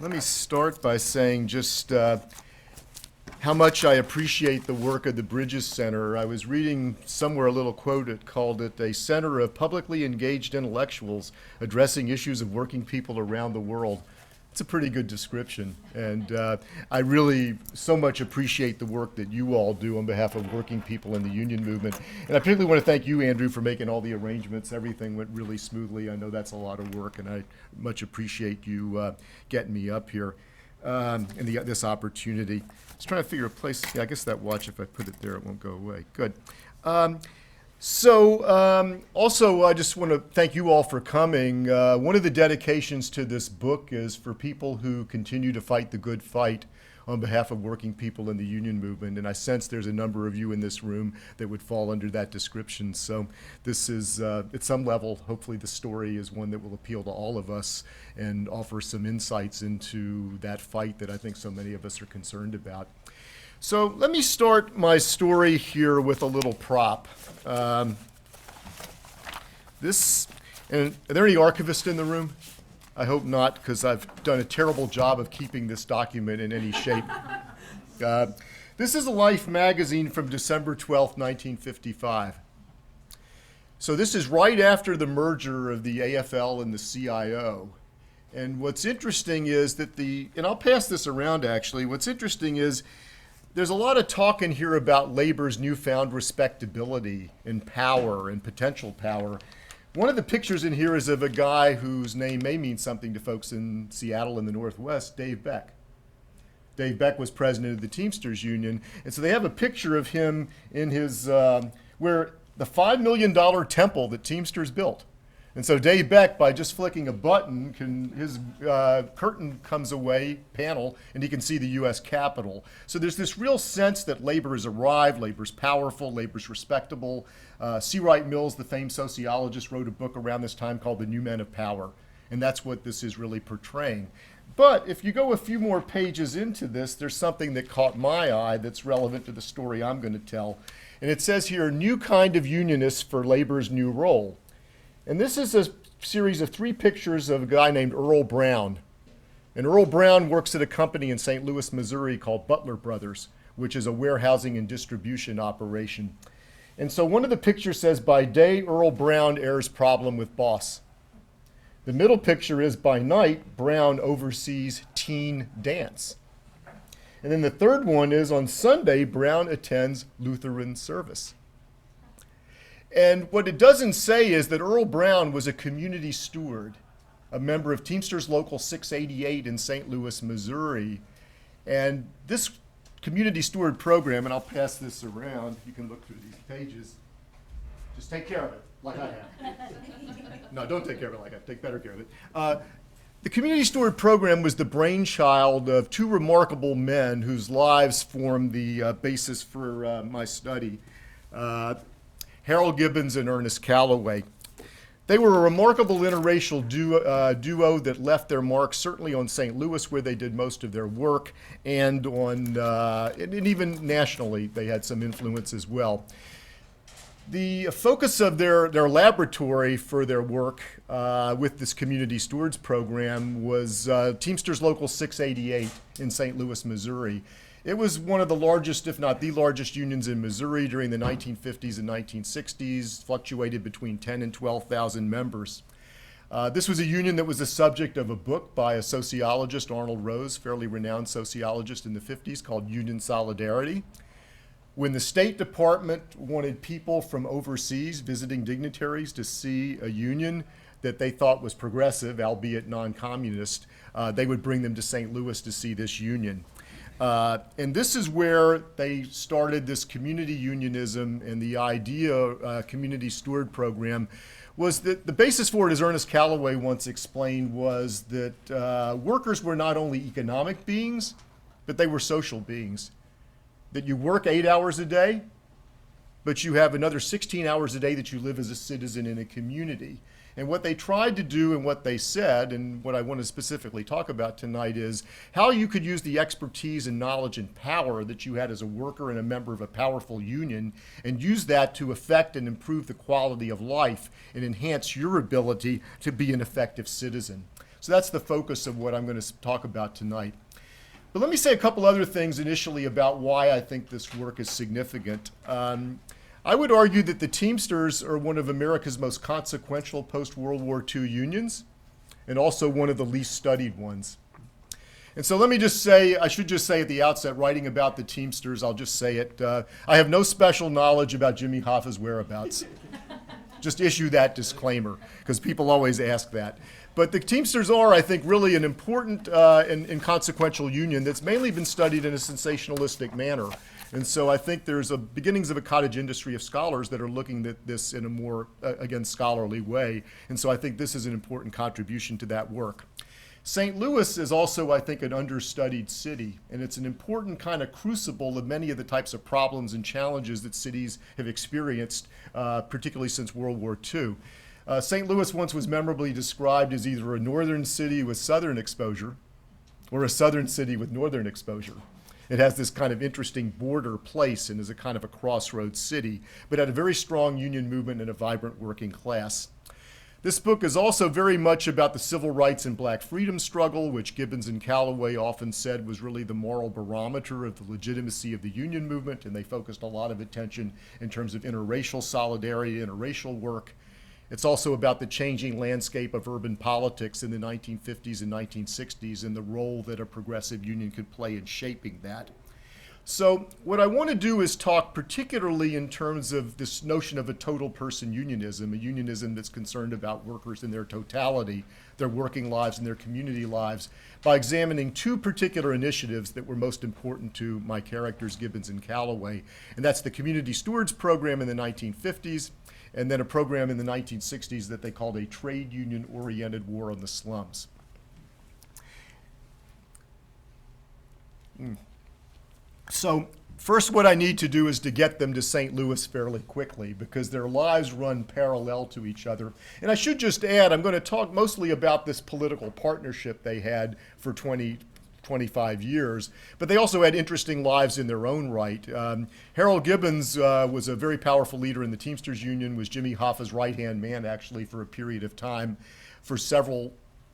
Let me start by saying just how much I appreciate the work of the Bridges Center. I was reading somewhere a little quote that called it a center of publicly engaged intellectuals addressing issues of working people around the world. It's a pretty good description, and I really so much appreciate the work that you all do on behalf of working people in the union movement. And I particularly want to thank you, Andrew, for making all the arrangements. Everything went really smoothly. I know that's a lot of work, and I much appreciate you getting me up here and this opportunity. I was trying to figure a place. Yeah, I guess that watch, if I put it there, it won't go away. Good. Also, I just want to thank you all for coming. One of the dedications to this book is for people who continue to fight the good fight on behalf of working people in the union movement, and I sense there's a number of you in this room that would fall under that description. So this is, at some level, hopefully the story is one that will appeal to all of us and offer some insights into that fight that I think so many of us are concerned about. So let me start my story here with a little prop. And are there any archivists in the room? I hope not, because I've done a terrible job of keeping this document in any shape. This is a Life magazine from December 12th, 1955. So this is right after the merger of the AFL and the CIO. And what's interesting is that and I'll pass this around actually, what's interesting is there's a lot of talk in here about labor's newfound respectability and power and potential power. One of the pictures in here is of a guy whose name may mean something to folks in Seattle in the Northwest, Dave Beck. Dave Beck was president of the Teamsters Union, and so they have a picture of him in his, where the $5 million temple that Teamsters built. And so Dave Beck, by just flicking a button, his curtain comes away, panel, and he can see the U.S. Capitol. So there's this real sense that labor has arrived, labor's powerful, labor's respectable. C. Wright Mills, the famed sociologist, wrote a book around this time called The New Men of Power, and that's what this is really portraying. But if you go a few more pages into this, there's something that caught my eye that's relevant to the story I'm going to tell. And it says here, new kind of unionists for labor's new role. And this is a series of 3 pictures of a guy named Earl Brown. And Earl Brown works at a company in St. Louis, Missouri called Butler Brothers, which is a warehousing and distribution operation. And so one of the pictures says, by day, Earl Brown airs problem with boss. The middle picture is, by night, Brown oversees teen dance. And then the third one is, on Sunday, Brown attends Lutheran service. And what it doesn't say is that Earl Brown was a community steward, a member of Teamsters Local 688 in St. Louis, Missouri. And this community steward program, and I'll pass this around, you can look through these pages, just take care of it like I have. No, don't take care of it like I have, take better care of it. The community steward program was the brainchild of 2 remarkable men whose lives formed the basis for my study. Harold Gibbons and Ernest Calloway. They were a remarkable interracial duo that left their mark certainly on St. Louis, where they did most of their work, and and even nationally they had some influence as well. The focus of their laboratory for their work with this community stewards program was Teamsters Local 688 in St. Louis, Missouri. It was one of the largest, if not the largest, unions in Missouri during the 1950s and 1960s, fluctuated between 10 and 12,000 members. This was a union that was the subject of a book by a sociologist, Arnold Rose, fairly renowned sociologist in the 50s, called Union Solidarity. When the State Department wanted people from overseas, visiting dignitaries, to see a union that they thought was progressive, albeit non-communist, they would bring them to St. Louis to see this union. And this is where they started this community unionism, and the idea, community steward program, was that the basis for it, as Ernest Calloway once explained, was that workers were not only economic beings, but they were social beings. That you work 8 hours a day, but you have another 16 hours a day that you live as a citizen in a community. And what they tried to do and what they said, and what I want to specifically talk about tonight, is how you could use the expertise and knowledge and power that you had as a worker and a member of a powerful union, and use that to affect and improve the quality of life and enhance your ability to be an effective citizen. So that's the focus of what I'm going to talk about tonight. But let me say a couple other things initially about why I think this work is significant. I would argue that the Teamsters are one of America's most consequential post-World War II unions, and also one of the least studied ones. And so let me just say, I should just say at the outset, writing about the Teamsters, I'll just say it, I have no special knowledge about Jimmy Hoffa's whereabouts. Just issue that disclaimer, because people always ask that. But the Teamsters are, I think, really an important and consequential union that's mainly been studied in a sensationalistic manner. And so I think there's beginnings of a cottage industry of scholars that are looking at this in a more, again, scholarly way. And so I think this is an important contribution to that work. St. Louis is also, I think, an understudied city, and it's an important kind of crucible of many of the types of problems and challenges that cities have experienced, particularly since World War II. St. Louis once was memorably described as either a northern city with southern exposure or a southern city with northern exposure. It has this kind of interesting border place and is a kind of a crossroads city, but had a very strong union movement and a vibrant working class. This book is also very much about the civil rights and black freedom struggle, which Gibbons and Calloway often said was really the moral barometer of the legitimacy of the union movement, and they focused a lot of attention in terms of interracial solidarity, interracial work. It's also about the changing landscape of urban politics in the 1950s and 1960s and the role that a progressive union could play in shaping that. So what I want to do is talk particularly in terms of this notion of a total person unionism, a unionism that's concerned about workers in their totality, their working lives and their community lives, by examining two particular initiatives that were most important to my characters, Gibbons and Calloway. And that's the Community Stewards Program in the 1950s, and then a program in the 1960s that they called a trade union-oriented war on the slums. So first what I need to do is to get them to St. Louis fairly quickly because their lives run parallel to each other. And I should just add, I'm going to talk mostly about this political partnership they had for 25 years, but they also had interesting lives in their own right. Harold Gibbons was a very powerful leader in the Teamsters Union, was Jimmy Hoffa's right-hand man actually for a period of time.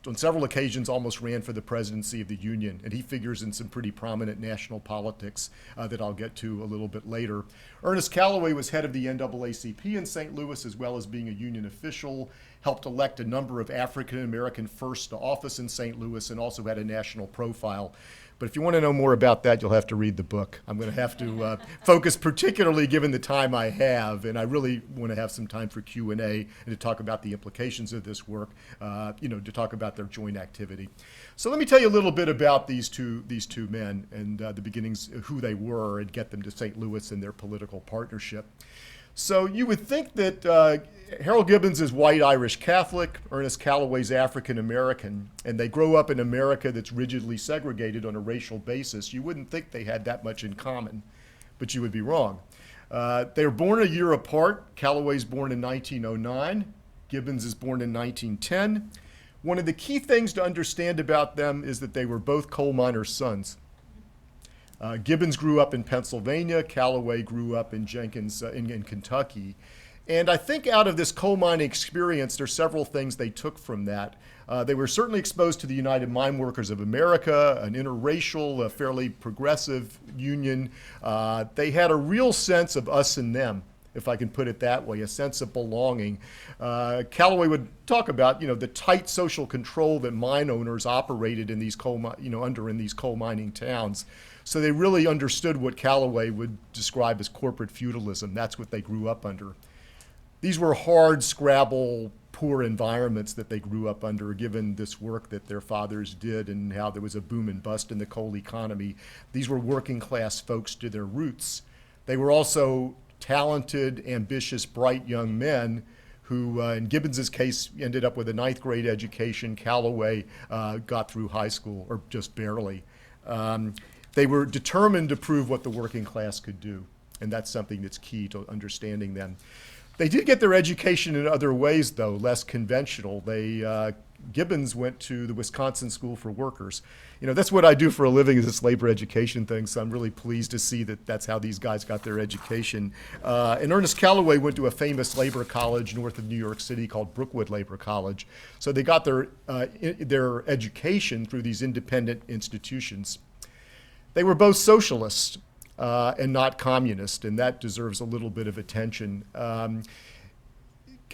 On several occasions almost ran for the presidency of the union, and he figures in some pretty prominent national politics that I'll get to a little bit later. Ernest Calloway was head of the NAACP in St. Louis, as well as being a union official, helped elect a number of African American firsts to office in St. Louis, and also had a national profile. But if you want to know more about that, you'll have to read the book. I'm going to have to focus particularly given the time I have, and I really want to have some time for Q&A and to talk about the implications of this work, to talk about their joint activity. So let me tell you a little bit about these two men and the beginnings, who they were, and get them to St. Louis and their political partnership. So you would think that Harold Gibbons is white Irish Catholic, Ernest Calloway's African American, and they grow up in America that's rigidly segregated on a racial basis. You wouldn't think they had that much in common, but you would be wrong. They were born a year apart. Calloway's born in 1909. Gibbons is born in 1910. One of the key things to understand about them is that they were both coal miners' sons. Gibbons grew up in Pennsylvania. Calloway grew up in Jenkins in Kentucky. And I think out of this coal mining experience, there are several things they took from that. They were certainly exposed to the United Mine Workers of America, an interracial, fairly progressive union. They had a real sense of us and them, if I can put it that way, a sense of belonging. Calloway would talk about, the tight social control that mine owners operated in these in these coal mining towns. So they really understood what Calloway would describe as corporate feudalism. That's what they grew up under. These were hard, scrabble, poor environments that they grew up under, given this work that their fathers did and how there was a boom and bust in the coal economy. These were working class folks to their roots. They were also talented, ambitious, bright young men who, in Gibbons's case, ended up with a 9th grade education. Calloway got through high school, or just barely. They were determined to prove what the working class could do, and that's something that's key to understanding them. They did get their education in other ways, though, less conventional. Gibbons went to the Wisconsin School for Workers. You know, that's what I do for a living, is this labor education thing, so I'm really pleased to see that that's how these guys got their education. And Ernest Calloway went to a famous labor college north of New York City called Brookwood Labor College. So they got their education through these independent institutions. They were both socialists and not communist, and that deserves a little bit of attention.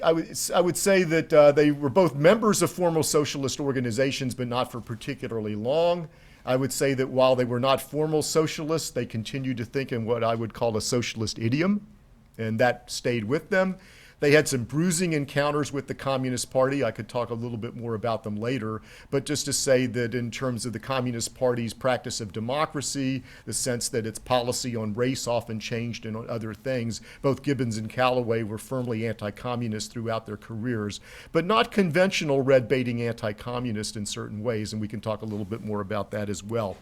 I would say that they were both members of formal socialist organizations, but not for particularly long. I would say that while they were not formal socialists, they continued to think in what I would call a socialist idiom, and that stayed with them. They had some bruising encounters with the Communist Party. I could talk a little bit more about them later, but just to say that in terms of the Communist Party's practice of democracy, the sense that its policy on race often changed and on other things, both Gibbons and Calloway were firmly anti-communist throughout their careers, but not conventional red-baiting anti-communist in certain ways, and we can talk a little bit more about that as well.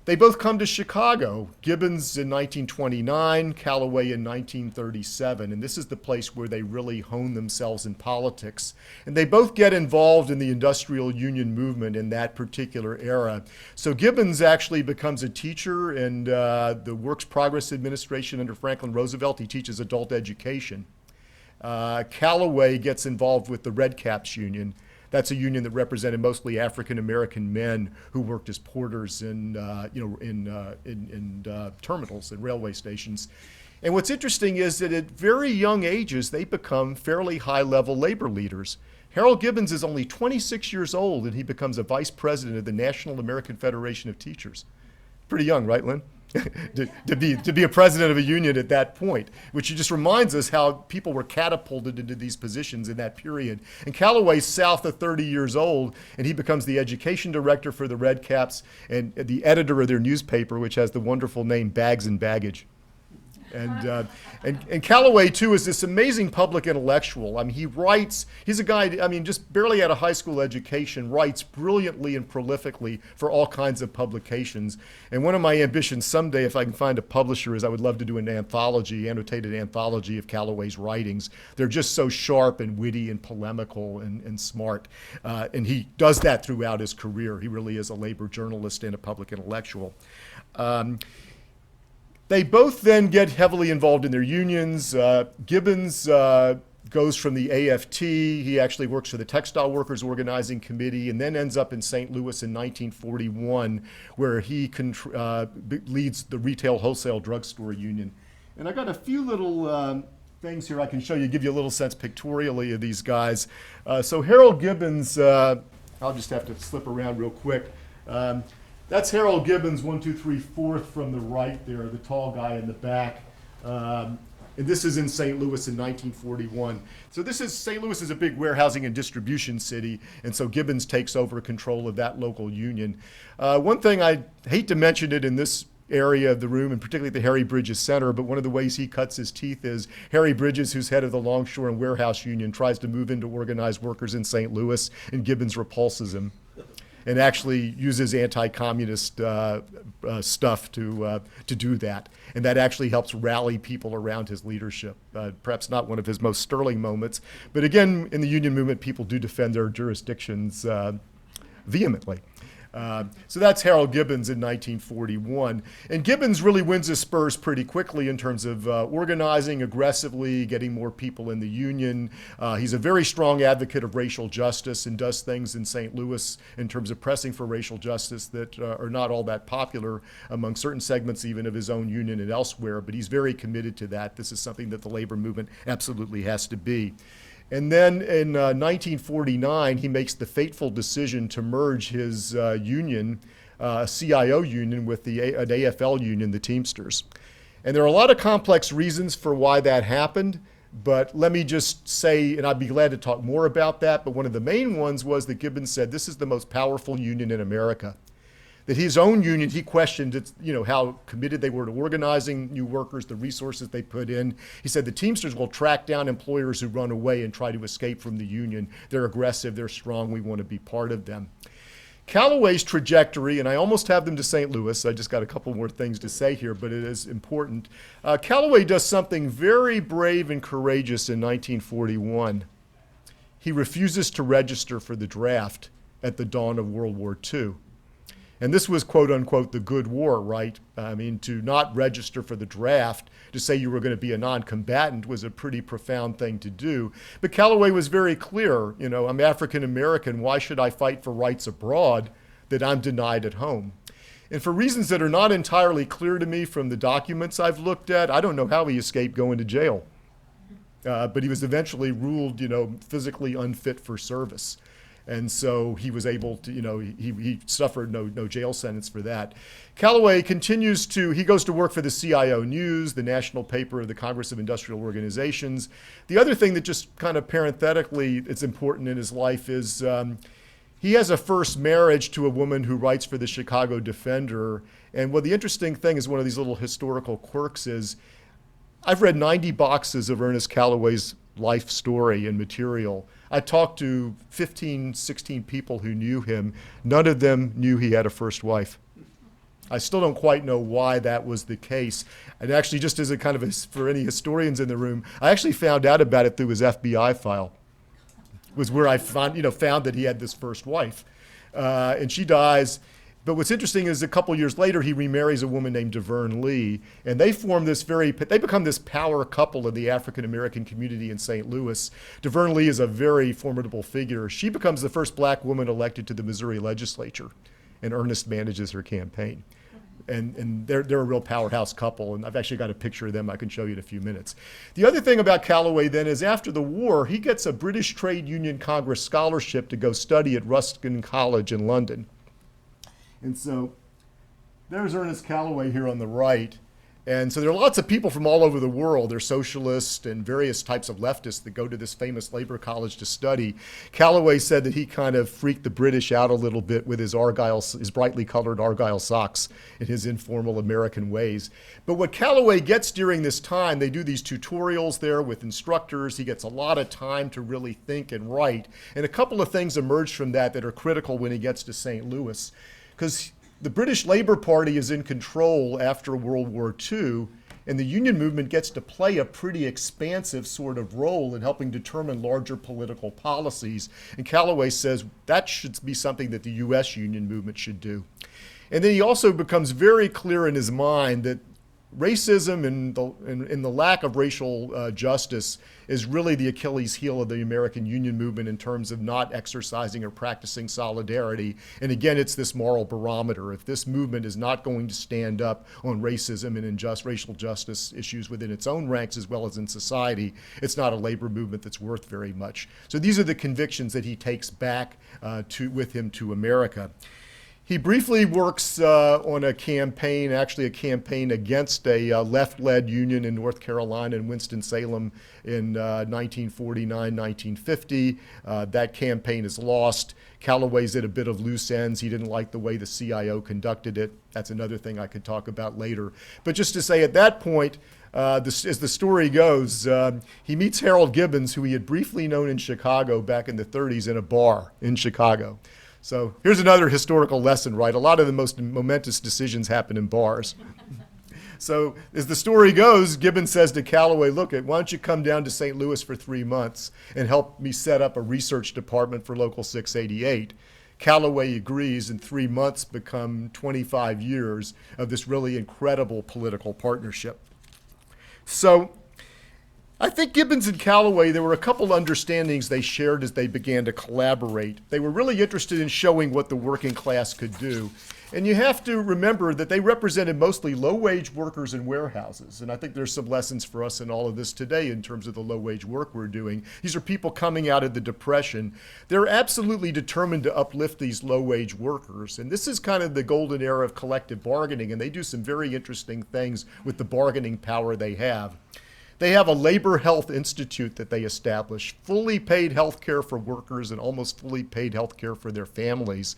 They both come to Chicago, Gibbons in 1929, Calloway in 1937, and this is the place where they really hone themselves in politics. And they both get involved in the industrial union movement in that particular era. So Gibbons actually becomes a teacher in the Works Progress Administration under Franklin Roosevelt. He teaches adult education. Calloway gets involved with the Red Caps Union. That's a union that represented mostly African-American men who worked as porters in terminals and railway stations. And what's interesting is that at very young ages, they become fairly high-level labor leaders. Harold Gibbons is only 26 years old, and he becomes a vice president of the National American Federation of Teachers. Pretty young, right, Lynn? to be a president of a union at that point, which just reminds us how people were catapulted into these positions in that period. And Calloway's south of 30 years old, and he becomes the education director for the Red Caps and the editor of their newspaper, which has the wonderful name Bags and Baggage. And Calloway, too, is this amazing public intellectual. I mean, he writes, he's a guy, I mean, just barely out of high school education, writes brilliantly and prolifically for all kinds of publications. And one of my ambitions someday, if I can find a publisher, is I would love to do an anthology, annotated anthology of Calloway's writings. They're just so sharp and witty and polemical and smart. And he does that throughout his career. He really is a labor journalist and a public intellectual. They both then get heavily involved in their unions. Gibbons goes from the AFT. He actually works for the Textile Workers Organizing Committee and then ends up in St. Louis in 1941, where he leads the Retail Wholesale Drugstore Union. And I got a few little things here I can show you, give you a little sense pictorially of these guys. So Harold Gibbons, I'll just have to slip around real quick. That's Harold Gibbons, 1, 2, 3, 4th from the right there, the tall guy in the back. And this is in St. Louis in 1941. So St. Louis is a big warehousing and distribution city, and so Gibbons takes over control of that local union. One thing, I hate to mention it in this area of the room, and particularly at the Harry Bridges Center, but one of the ways he cuts his teeth is Harry Bridges, who's head of the Longshore and Warehouse Union, tries to move into organized workers in St. Louis, and Gibbons repulses him and actually uses anti-communist stuff to do that. And that actually helps rally people around his leadership. Perhaps not one of his most sterling moments, but again, in the union movement, people do defend their jurisdictions vehemently. So that's Harold Gibbons in 1941. And Gibbons really wins his spurs pretty quickly in terms of organizing aggressively, getting more people in the union. He's a very strong advocate of racial justice and does things in St. Louis in terms of pressing for racial justice that are not all that popular among certain segments even of his own union and elsewhere, but he's very committed to that. This is something that the labor movement absolutely has to be. And then in 1949, he makes the fateful decision to merge his union, CIO union, with an AFL union, the Teamsters. And there are a lot of complex reasons for why that happened, but let me just say, and I'd be glad to talk more about that, but one of the main ones was that Gibbons said this is the most powerful union in America. That his own union, he questioned its, how committed they were to organizing new workers, the resources they put in. He said the Teamsters will track down employers who run away and try to escape from the union. They're aggressive, they're strong, we want to be part of them. Calloway's trajectory, and I almost have them to St. Louis, I just got a couple more things to say here, but it is important. Calloway does something very brave and courageous in 1941. he refuses to register for the draft at the dawn of World War II. And this was, quote unquote, the good war, right? I mean, to not register for the draft, to say you were going to be a non-combatant was a pretty profound thing to do. But Calloway was very clear, you know, I'm African American, why should I fight for rights abroad that I'm denied at home? And for reasons that are not entirely clear to me from the documents I've looked at, I don't know how he escaped going to jail. But he was eventually ruled, you know, physically unfit for service. And so he was able to, you know, he suffered no jail sentence for that. Calloway he goes to work for the CIO News, the national paper of the Congress of Industrial Organizations. The other thing that just kind of parenthetically is important in his life is he has a first marriage to a woman who writes for the Chicago Defender. And the interesting thing is, one of these little historical quirks is, I've read 90 boxes of Ernest Calloway's life story and material. I talked to 15, 16 people who knew him. None of them knew he had a first wife. I still don't quite know why that was the case. And actually, just as a kind of for any historians in the room, I actually found out about it through his FBI file. It was where I found that he had this first wife. And she dies. But what's interesting is a couple years later, he remarries a woman named Deverne Lee, and they become this power couple in the African-American community in St. Louis. Deverne Lee is a very formidable figure. She becomes the first black woman elected to the Missouri legislature, and Ernest manages her campaign. And they're a real powerhouse couple, and I've actually got a picture of them I can show you in a few minutes. The other thing about Calloway then is, after the war, he gets a British Trade Union Congress scholarship to go study at Ruskin College in London. And so there's Ernest Calloway here on the right. And so there are lots of people from all over the world. There's socialists and various types of leftists that go to this famous labor college to study. Calloway said that he kind of freaked the British out a little bit with his brightly colored Argyle socks and his informal American ways. But what Calloway gets during this time, they do these tutorials there with instructors. He gets a lot of time to really think and write. And a couple of things emerge from that are critical when he gets to St. Louis. Because the British Labour Party is in control after World War II, and the union movement gets to play a pretty expansive sort of role in helping determine larger political policies. And Calloway says that should be something that the US union movement should do. And then he also becomes very clear in his mind that racism and the lack of racial justice is really the Achilles heel of the American union movement in terms of not exercising or practicing solidarity. And again, it's this moral barometer. If this movement is not going to stand up on racism and racial justice issues within its own ranks as well as in society, it's not a labor movement that's worth very much. So these are the convictions that he takes back with him to America. He briefly works on a campaign against a left-led union in North Carolina and Winston-Salem in 1949, 1950. That campaign is lost. Calloway's at a bit of loose ends. He didn't like the way the CIO conducted it. That's another thing I could talk about later. But just to say, at that point, as the story goes, he meets Harold Gibbons, who he had briefly known in Chicago back in the 30s in a bar in Chicago. So here's another historical lesson, right? A lot of the most momentous decisions happen in bars. So as the story goes, Gibbons says to Calloway, look, why don't you come down to St. Louis for 3 months and help me set up a research department for Local 688. Calloway agrees, and 3 months become 25 years of this really incredible political partnership. So I think Gibbons and Calloway, there were a couple understandings they shared as they began to collaborate. They were really interested in showing what the working class could do. And you have to remember that they represented mostly low-wage workers in warehouses. And I think there's some lessons for us in all of this today in terms of the low-wage work we're doing. These are people coming out of the Depression. They're absolutely determined to uplift these low-wage workers. And this is kind of the golden era of collective bargaining. And they do some very interesting things with the bargaining power they have. They have a labor health institute that they establish, fully paid health care for workers and almost fully paid health care for their families.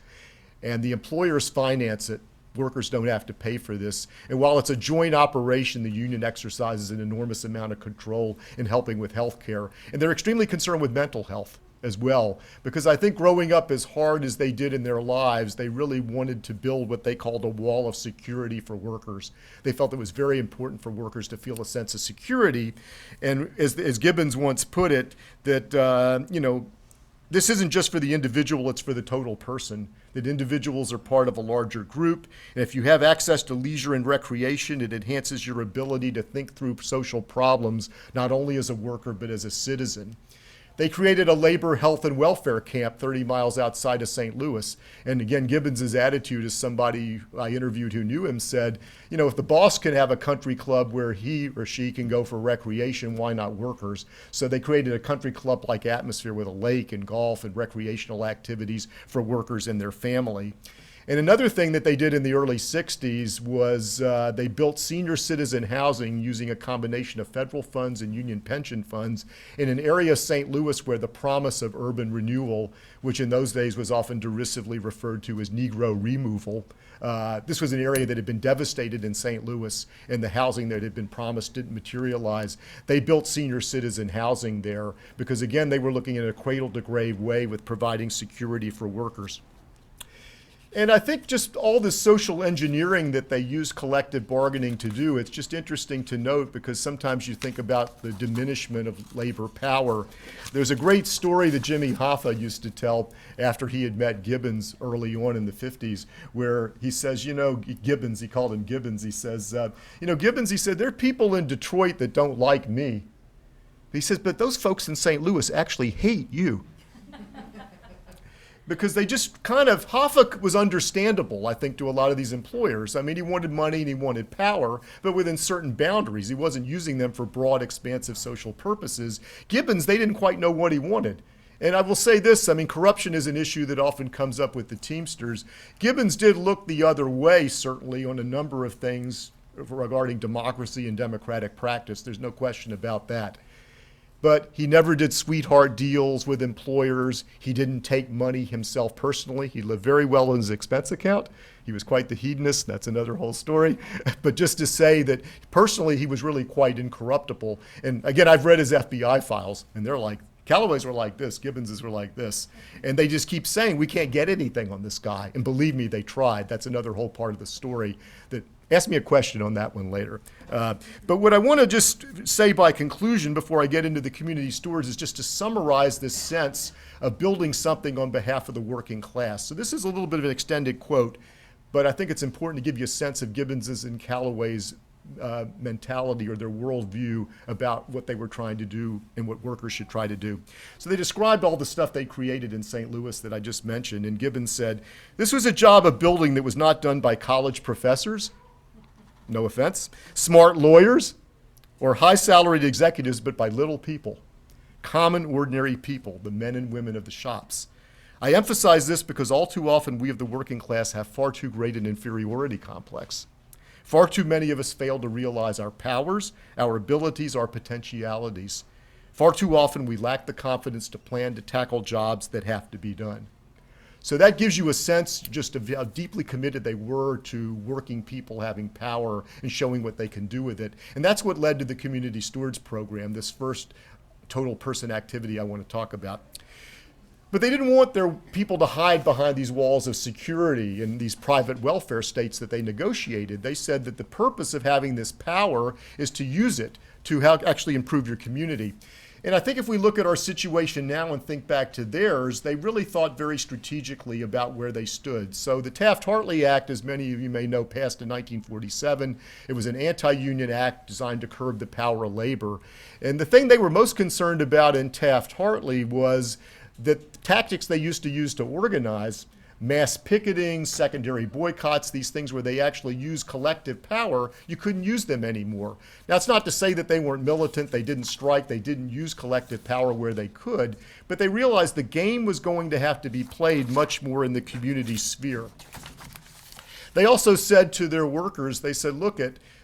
And the employers finance it. Workers don't have to pay for this. And while it's a joint operation, the union exercises an enormous amount of control in helping with health care. And they're extremely concerned with mental health as well, because I think growing up as hard as they did in their lives, they really wanted to build what they called a wall of security for workers. They felt it was very important for workers to feel a sense of security. And as Gibbons once put it, that This isn't just for the individual, it's for the total person. That individuals are part of a larger group, and if you have access to leisure and recreation, it enhances your ability to think through social problems, not only as a worker, but as a citizen. They created a labor, health, and welfare camp 30 miles outside of St. Louis. And again, Gibbons' attitude, as somebody I interviewed who knew him, said, you know, if the boss can have a country club where he or she can go for recreation, why not workers? So they created a country club-like atmosphere with a lake and golf and recreational activities for workers and their family. And another thing that they did in the early 60s was they built senior citizen housing using a combination of federal funds and union pension funds in an area of St. Louis where the promise of urban renewal, which in those days was often derisively referred to as Negro removal, this was an area that had been devastated in St. Louis, and the housing that had been promised didn't materialize. They built senior citizen housing there because, again, they were looking at a cradle-to-grave way with providing security for workers. And I think just all this social engineering that they use collective bargaining to do, it's just interesting to note because sometimes you think about the diminishment of labor power. There's a great story that Jimmy Hoffa used to tell after he had met Gibbons early on in the 50s, where he says, you know, Gibbons, he called him Gibbons, he says, you know, Gibbons, he said, there are people in Detroit that don't like me. He says, but those folks in St. Louis actually hate you. Because they just kind of, Hoffa was understandable, I think, to a lot of these employers. I mean, he wanted money and he wanted power, but within certain boundaries. He wasn't using them for broad, expansive social purposes. Gibbons, they didn't quite know what he wanted. And I will say this, I mean, corruption is an issue that often comes up with the Teamsters. Gibbons did look the other way, certainly, on a number of things regarding democracy and democratic practice. There's no question about that. But he never did sweetheart deals with employers. He didn't take money himself personally. He lived very well on his expense account. He was quite the hedonist. That's another whole story. But just to say that personally, he was really quite incorruptible. And again, I've read his FBI files, and they're like, Calloway's were like this, Gibbons's were like this. And they just keep saying, we can't get anything on this guy. And believe me, they tried. That's another whole part of the story. That ask me a question on that one later. But what I want to just say by conclusion before I get into the community stewards is just to summarize this sense of building something on behalf of the working class. So this is a little bit of an extended quote, but I think it's important to give you a sense of Gibbons's and Calloway's mentality or their worldview about what they were trying to do and what workers should try to do. So they described all the stuff they created in St. Louis that I just mentioned, and Gibbons said, this was a job of building that was not done by college professors, no offense, smart lawyers, or high-salaried executives, but by little people, common, ordinary people, the men and women of the shops. I emphasize this because all too often we of the working class have far too great an inferiority complex. Far too many of us fail to realize our powers, our abilities, our potentialities. Far too often we lack the confidence to plan to tackle jobs that have to be done. So that gives you a sense just of how deeply committed they were to working people having power and showing what they can do with it. And that's what led to the Community Stewards Program, this first total person activity I want to talk about. But they didn't want their people to hide behind these walls of security and these private welfare states that they negotiated. They said that the purpose of having this power is to use it to actually improve your community. And I think if we look at our situation now and think back to theirs, they really thought very strategically about where they stood. So the Taft-Hartley Act, as many of you may know, passed in 1947. It was an anti-union act designed to curb the power of labor. And the thing they were most concerned about in Taft-Hartley was that the tactics they used to use to organize, mass picketing, secondary boycotts, these things where they actually use collective power, you couldn't use them anymore. Now, it's not to say that they weren't militant, they didn't strike, they didn't use collective power where they could, but they realized the game was going to have to be played much more in the community sphere. They also said to their workers, they said, look,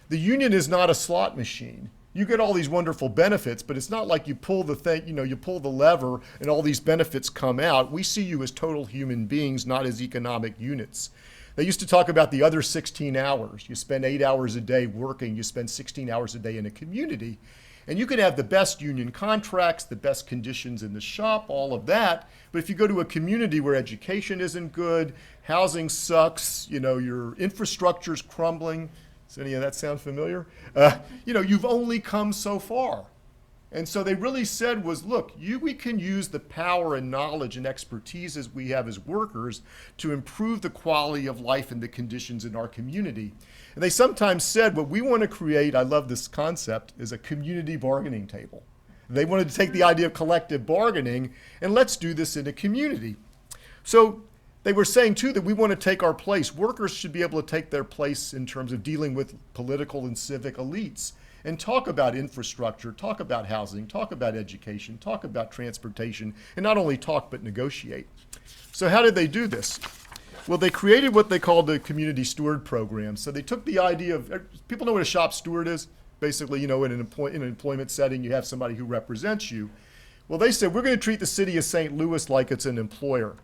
the union is not a slot machine. You get all these wonderful benefits, but it's not like you pull the thing, you pull the lever and all these benefits come out. We see you as total human beings, not as economic units. They used to talk about the other 16 hours. You spend 8 hours a day working, you spend 16 hours a day in a community. And you can have the best union contracts, the best conditions in the shop, all of that. But if you go to a community where education isn't good, housing sucks, your infrastructure's crumbling, does any of that sound familiar? You've only come so far. And so they really said was, look, we can use the power and knowledge and expertise as we have as workers to improve the quality of life and the conditions in our community. And they sometimes said what we want to create, I love this concept, is a community bargaining table. They wanted to take the idea of collective bargaining and let's do this in a community. So they were saying too that we want to take our place. Workers should be able to take their place in terms of dealing with political and civic elites and talk about infrastructure, talk about housing, talk about education, talk about transportation, and not only talk but negotiate. So how did they do this? Well, they created what they called the community steward program. So they took the idea of, people know what a shop steward is? Basically, in an employment setting, you have somebody who represents you. Well, they said, we're going to treat the city of St. Louis like it's an employer,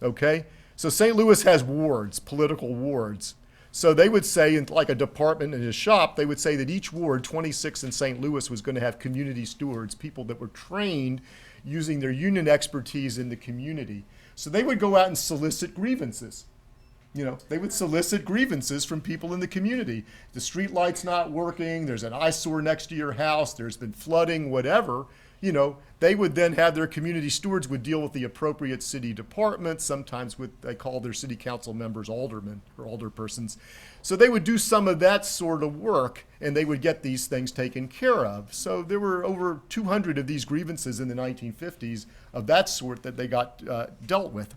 okay? So St. Louis has wards, political wards. So they would say, in like a department in a shop, they would say that each ward, 26 in St. Louis, was going to have community stewards, people that were trained using their union expertise in the community. So they would go out and solicit grievances. They would solicit grievances from people in the community. The street light's not working, there's an eyesore next to your house, there's been flooding, whatever. They would then have their community stewards would deal with the appropriate city departments, sometimes they call their city council members aldermen or alderpersons. So they would do some of that sort of work and they would get these things taken care of. So there were over 200 of these grievances in the 1950s of that sort that they got dealt with.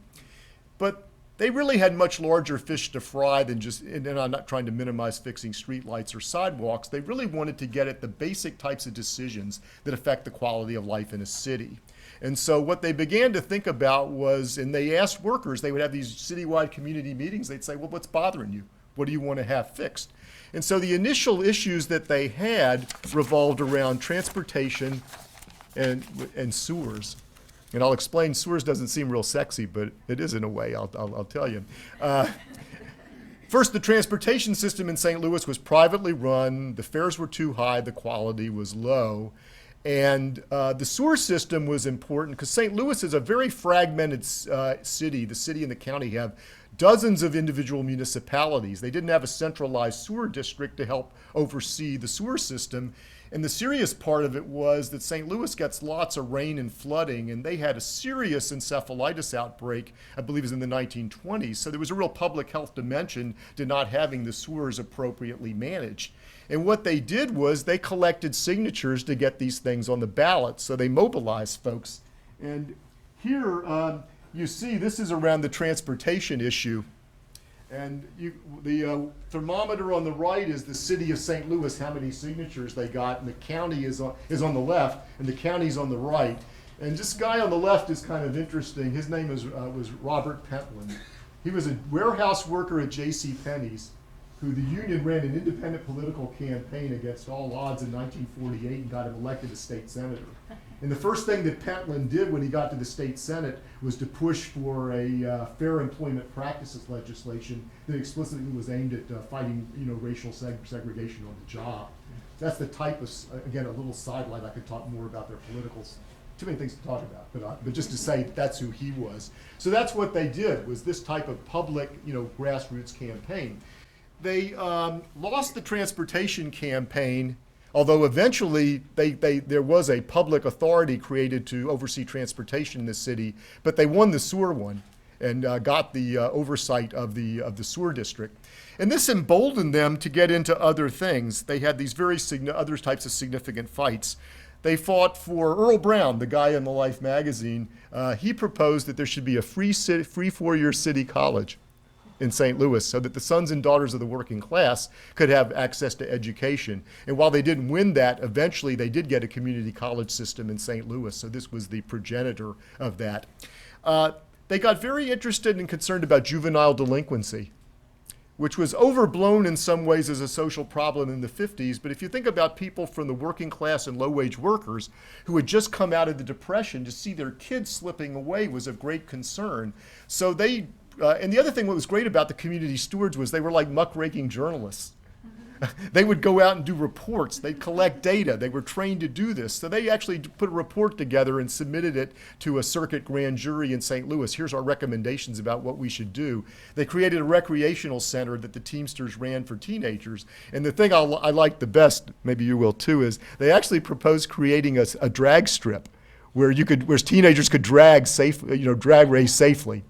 But they really had much larger fish to fry than just, and I'm not trying to minimize fixing streetlights or sidewalks, they really wanted to get at the basic types of decisions that affect the quality of life in a city. And so what they began to think about was, and they asked workers, they would have these citywide community meetings, they'd say, well, what's bothering you? What do you want to have fixed? And so the initial issues that they had revolved around transportation and sewers. And I'll explain, sewers doesn't seem real sexy, but it is in a way, I'll tell you. First, the transportation system in St. Louis was privately run, the fares were too high, the quality was low. And the sewer system was important because St. Louis is a very fragmented city. The city and the county have dozens of individual municipalities. They didn't have a centralized sewer district to help oversee the sewer system. And the serious part of it was that St. Louis gets lots of rain and flooding, and they had a serious encephalitis outbreak, I believe it was in the 1920s. So there was a real public health dimension to not having the sewers appropriately managed. And what they did was they collected signatures to get these things on the ballot. So they mobilized folks. And here you see this is around the transportation issue. And the thermometer on the right is the city of St. Louis, how many signatures they got, and the county is on the left, and the county's on the right. And this guy on the left is kind of interesting. His name was Robert Pentland. He was a warehouse worker at J.C. Penney's, who the union ran an independent political campaign against all odds in 1948 and got him elected as state senator. And the first thing that Pentland did when he got to the state senate was to push for a fair employment practices legislation that explicitly was aimed at fighting, racial segregation on the job. That's the type of, again, a little sidelight. I could talk more about their politicals. Too many things to talk about, but just to say that's who he was. So that's what they did, was this type of public, grassroots campaign. They lost the transportation campaign, although eventually there was a public authority created to oversee transportation in the city, but they won the sewer one and got the oversight of the sewer district. And this emboldened them to get into other things. They had these other types of significant fights. They fought for Earl Brown, the guy in the Life magazine. He proposed that there should be a free 4-year city college in St. Louis so that the sons and daughters of the working class could have access to education. And while they didn't win that, eventually they did get a community college system in St. Louis, so this was the progenitor of that. They got very interested and concerned about juvenile delinquency, which was overblown in some ways as a social problem in the 50s, but if you think about people from the working class and low-wage workers who had just come out of the Depression, to see their kids slipping away was of great concern. So they and the other thing what was great about the community stewards was they were like muckraking journalists. They would go out and do reports. They'd collect data. They were trained to do this. So they actually put a report together and submitted it to a circuit grand jury in St. Louis. Here's our recommendations about what we should do. They created a recreational center that the Teamsters ran for teenagers. And the thing I like the best, maybe you will too, is they actually proposed creating a drag strip where teenagers could drag race safely.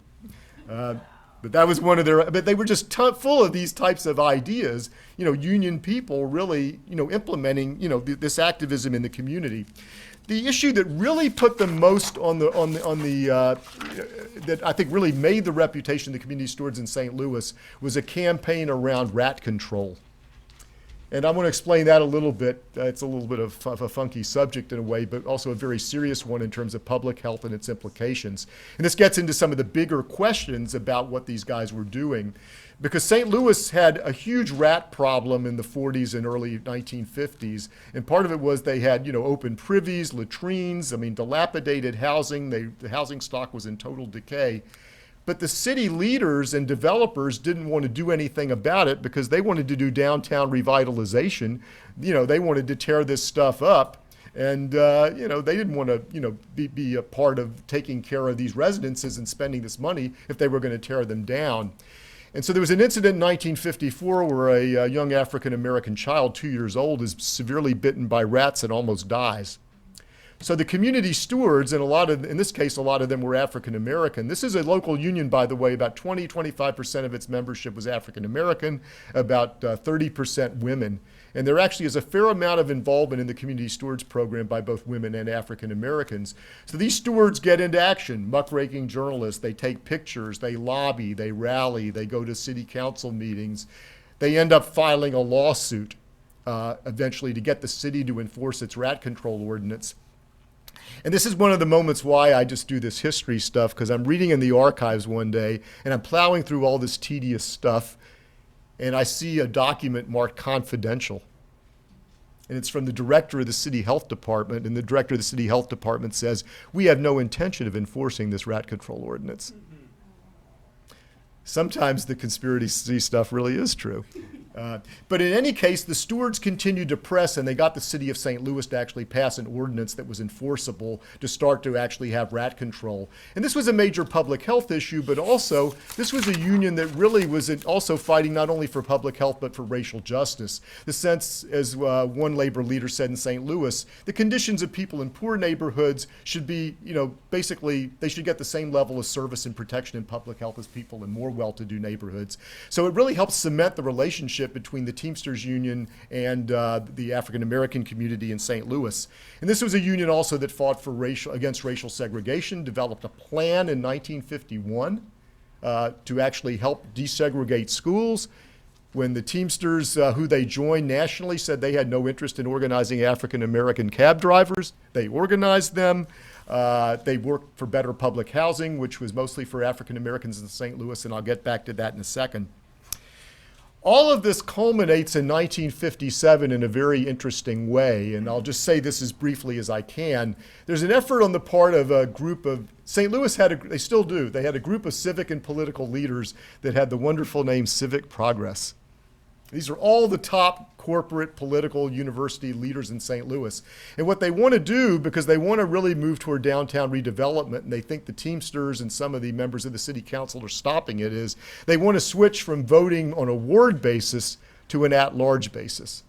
But that was one of but they were just full of these types of ideas, union people really, implementing, this activism in the community. The issue that really put them most that I think really made the reputation of the community stewards in St. Louis was a campaign around rat control. And I want to explain that a little bit. It's a little bit of a funky subject in a way, but also a very serious one in terms of public health and its implications. And this gets into some of the bigger questions about what these guys were doing. Because St. Louis had a huge rat problem in the 40s and early 1950s. And part of it was they had, open privies, latrines, dilapidated housing. The housing stock was in total decay. But the city leaders and developers didn't want to do anything about it because they wanted to do downtown revitalization. They wanted to tear this stuff up. And, they didn't want to, be a part of taking care of these residences and spending this money if they were going to tear them down. And so there was an incident in 1954 where a young African-American child, 2 years old, is severely bitten by rats and almost dies. So the community stewards, and in this case, a lot of them were African-American. This is a local union, by the way. About 25% of its membership was African-American, about 30% women. And there actually is a fair amount of involvement in the community stewards program by both women and African-Americans. So these stewards get into action, muckraking journalists. They take pictures, they lobby, they rally, they go to city council meetings. They end up filing a lawsuit eventually to get the city to enforce its rat control ordinance. And this is one of the moments why I just do this history stuff, because I'm reading in the archives one day, and I'm plowing through all this tedious stuff, and I see a document marked confidential. And it's from the director of the city health department, and the director of the city health department says, "We have no intention of enforcing this rat control ordinance." Sometimes the conspiracy stuff really is true. But in any case, the stewards continued to press, and they got the city of St. Louis to actually pass an ordinance that was enforceable to start to actually have rat control. And this was a major public health issue, but also this was a union that really was also fighting not only for public health, but for racial justice. The sense, as one labor leader said in St. Louis, the conditions of people in poor neighborhoods should be, basically, they should get the same level of service and protection in public health as people in more well-to-do neighborhoods. So it really helped cement the relationship between the Teamsters Union and the African-American community in St. Louis. And this was a union also that fought against racial segregation, developed a plan in 1951 to actually help desegregate schools. When the Teamsters, who they joined nationally, said they had no interest in organizing African-American cab drivers, they organized them. They worked for better public housing, which was mostly for African-Americans in St. Louis, and I'll get back to that in a second. All of this culminates in 1957 in a very interesting way, and I'll just say this as briefly as I can. There's an effort on the part of a group of, St. Louis they still do, they had a group of civic and political leaders that had the wonderful name Civic Progress. These are all the top corporate, political, university leaders in St. Louis. And what they want to do, because they want to really move toward downtown redevelopment, and they think the Teamsters and some of the members of the city council are stopping it, is they want to switch from voting on a ward basis to an at-large basis.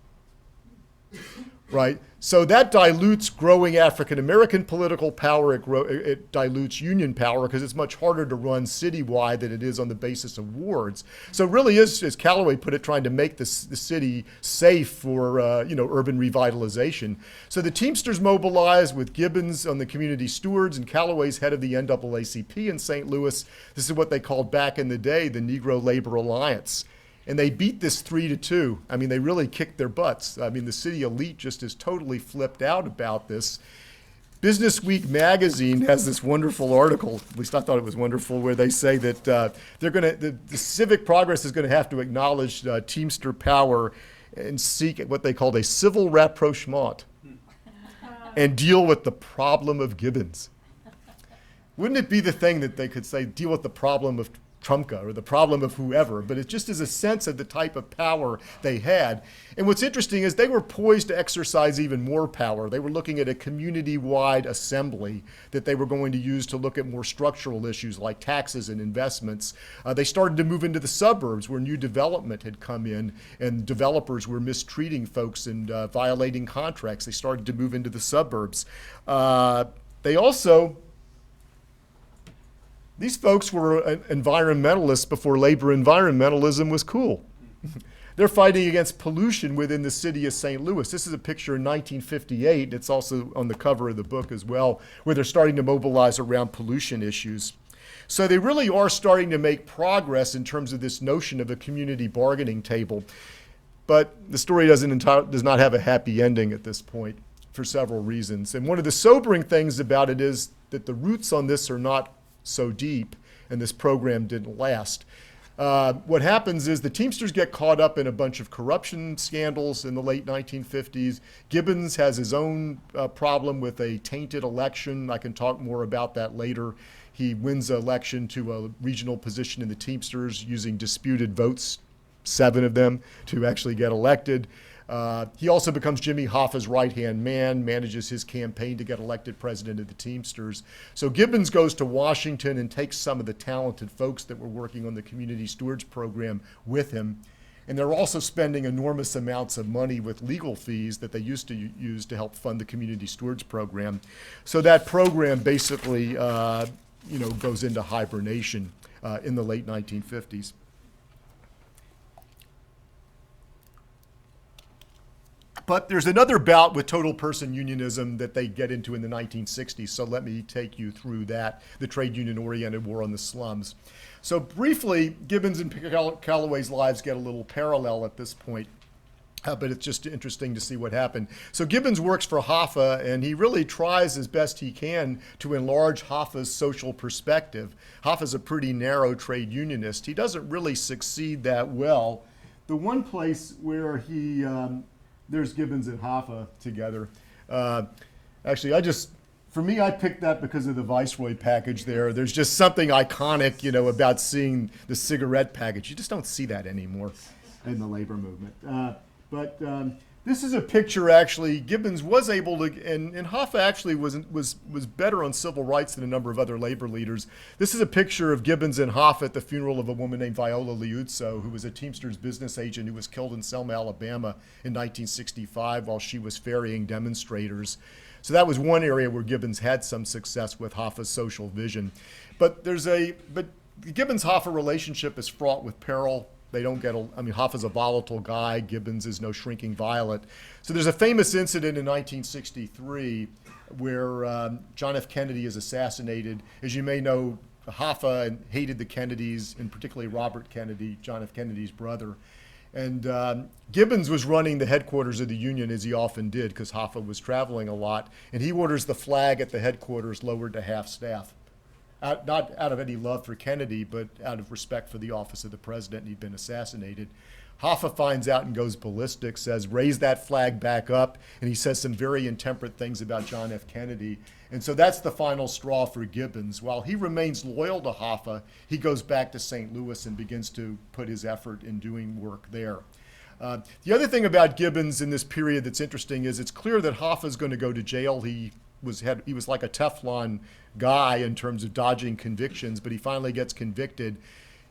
Right? So that dilutes growing African-American political power. It dilutes union power because it's much harder to run citywide than it is on the basis of wards. So it really is, as Calloway put it, trying to make the city safe for urban revitalization. So the Teamsters mobilized with Gibbons on the community stewards and Calloway's head of the NAACP in St. Louis. This is what they called back in the day the Negro Labor Alliance. And they beat this 3-2. I mean, they really kicked their butts. I mean, the city elite just is totally flipped out about this. Business Week magazine has this wonderful article, at least I thought it was wonderful, where they say that the Civic Progress is going to have to acknowledge Teamster power and seek what they called a civil rapprochement and deal with the problem of Gibbons. Wouldn't it be the thing that they could say, deal with the problem of Trumka or the problem of whoever, but it just is a sense of the type of power they had. And what's interesting is they were poised to exercise even more power. They were looking at a community-wide assembly that they were going to use to look at more structural issues like taxes and investments. They started to move into the suburbs where new development had come in and developers were mistreating folks and violating contracts. They started to move into the suburbs. They also These folks were environmentalists before labor environmentalism was cool. They're fighting against pollution within the city of St. Louis. This is a picture in 1958. It's also on the cover of the book as well, where they're starting to mobilize around pollution issues. So they really are starting to make progress in terms of this notion of a community bargaining table. But the story does not have a happy ending at this point for several reasons. And one of the sobering things about it is that the roots on this are not so deep, and this program didn't last. What happens is the Teamsters get caught up in a bunch of corruption scandals in the late 1950s. Gibbons has his own problem with a tainted election. I can talk more about that later. He wins the election to a regional position in the Teamsters using disputed votes, 7 of them, to actually get elected. He also becomes Jimmy Hoffa's right-hand man, manages his campaign to get elected president of the Teamsters. So Gibbons goes to Washington and takes some of the talented folks that were working on the Community Stewards Program with him. And they're also spending enormous amounts of money with legal fees that they used to use to help fund the Community Stewards Program. So that program basically goes into hibernation in the late 1950s. But there's another bout with total person unionism that they get into in the 1960s, so let me take you through that, the trade union-oriented war on the slums. So briefly, Gibbons and Calloway's lives get a little parallel at this point, but it's just interesting to see what happened. So Gibbons works for Hoffa, and he really tries as best he can to enlarge Hoffa's social perspective. Hoffa's a pretty narrow trade unionist. He doesn't really succeed that well. The one place where he... there's Gibbons and Hoffa together. Actually, I picked that because of the Viceroy package there. There's just something iconic, about seeing the cigarette package. You just don't see that anymore in the labor movement. But this is a picture, actually. Gibbons was able to, and Hoffa actually was better on civil rights than a number of other labor leaders. This is a picture of Gibbons and Hoffa at the funeral of a woman named Viola Liuzzo, who was a Teamsters business agent who was killed in Selma, Alabama in 1965 while she was ferrying demonstrators. So that was one area where Gibbons had some success with Hoffa's social vision. But the Gibbons-Hoffa relationship is fraught with peril. They don't get, Hoffa's a volatile guy. Gibbons is no shrinking violet. So there's a famous incident in 1963 where John F. Kennedy is assassinated. As you may know, Hoffa hated the Kennedys, and particularly Robert Kennedy, John F. Kennedy's brother. And Gibbons was running the headquarters of the Union, as he often did, because Hoffa was traveling a lot. And he orders the flag at the headquarters lowered to half staff. Not out of any love for Kennedy, but out of respect for the office of the president, and he'd been assassinated. Hoffa finds out and goes ballistic, says, raise that flag back up, and he says some very intemperate things about John F. Kennedy. And so that's the final straw for Gibbons. While he remains loyal to Hoffa, he goes back to St. Louis and begins to put his effort in doing work there. The other thing about Gibbons in this period that's interesting is it's clear that Hoffa's going to go to jail. He was like a Teflon guy in terms of dodging convictions, but he finally gets convicted.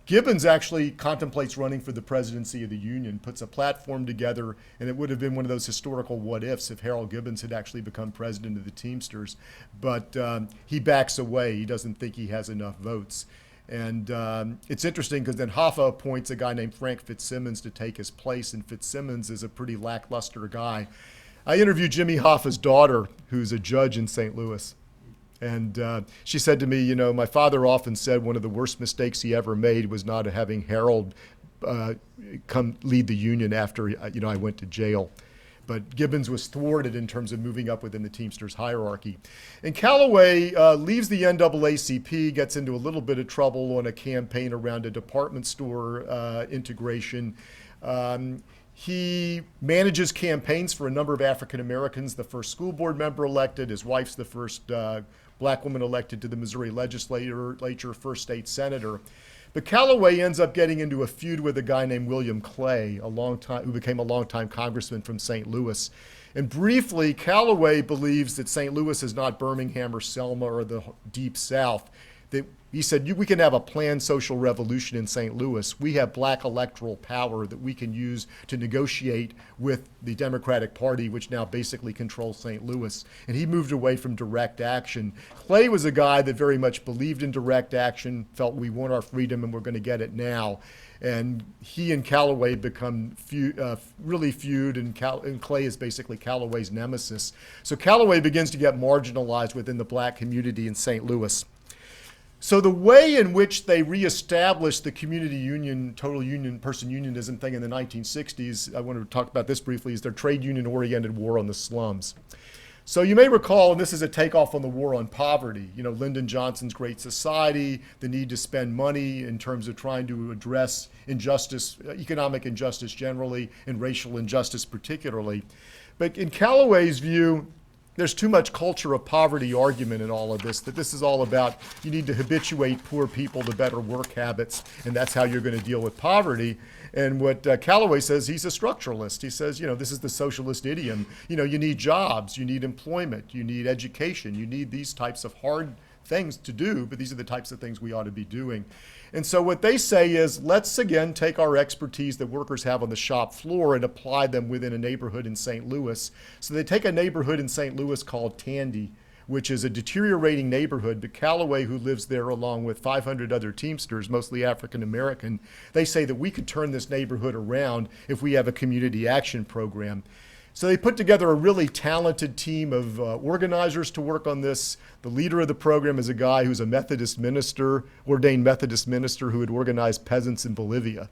Gibbons actually contemplates running for the presidency of the Union, puts a platform together, and it would have been one of those historical what-ifs if Harold Gibbons had actually become president of the Teamsters. But he backs away. He doesn't think he has enough votes. And it's interesting because then Hoffa appoints a guy named Frank Fitzsimmons to take his place, and Fitzsimmons is a pretty lackluster guy. I interviewed Jimmy Hoffa's daughter, who's a judge in St. Louis. And she said to me, my father often said one of the worst mistakes he ever made was not having Harold come lead the Union after, I went to jail. But Gibbons was thwarted in terms of moving up within the Teamsters hierarchy. And Calloway leaves the NAACP, gets into a little bit of trouble on a campaign around a department store integration. He manages campaigns for a number of African Americans, the first school board member elected, his wife's the first black woman elected to the Missouri legislature, first state senator. But Calloway ends up getting into a feud with a guy named William Clay, who became a longtime congressman from St. Louis. And briefly, Calloway believes that St. Louis is not Birmingham or Selma or the Deep South. That he said, we can have a planned social revolution in St. Louis. We have black electoral power that we can use to negotiate with the Democratic Party, which now basically controls St. Louis. And he moved away from direct action. Clay was a guy that very much believed in direct action, felt we want our freedom and we're going to get it now. And he and Calloway become really feud, and Clay is basically Calloway's nemesis. So Calloway begins to get marginalized within the black community in St. Louis. So the way in which they reestablished the community union, total union, person unionism thing in the 1960s, I want to talk about this briefly, is their trade union-oriented war on the slums. So you may recall, and this is a takeoff on the war on poverty, Lyndon Johnson's Great Society, the need to spend money in terms of trying to address injustice, economic injustice generally, and racial injustice particularly. But in Calloway's view, there's too much culture of poverty argument in all of this, that this is all about you need to habituate poor people to better work habits, and that's how you're going to deal with poverty. And what Calloway says, he's a structuralist. He says, this is the socialist idiom. You need jobs, you need employment, you need education, you need these types of hard things to do, but these are the types of things we ought to be doing. And so what they say is, let's again take our expertise that workers have on the shop floor and apply them within a neighborhood in St. Louis. So they take a neighborhood in St. Louis called Tandy, which is a deteriorating neighborhood, but Calloway, who lives there along with 500 other Teamsters, mostly African American, they say that we could turn this neighborhood around if we have a community action program. So they put together a really talented team of organizers to work on this. The leader of the program is a guy who's a Methodist minister, ordained Methodist minister who had organized peasants in Bolivia.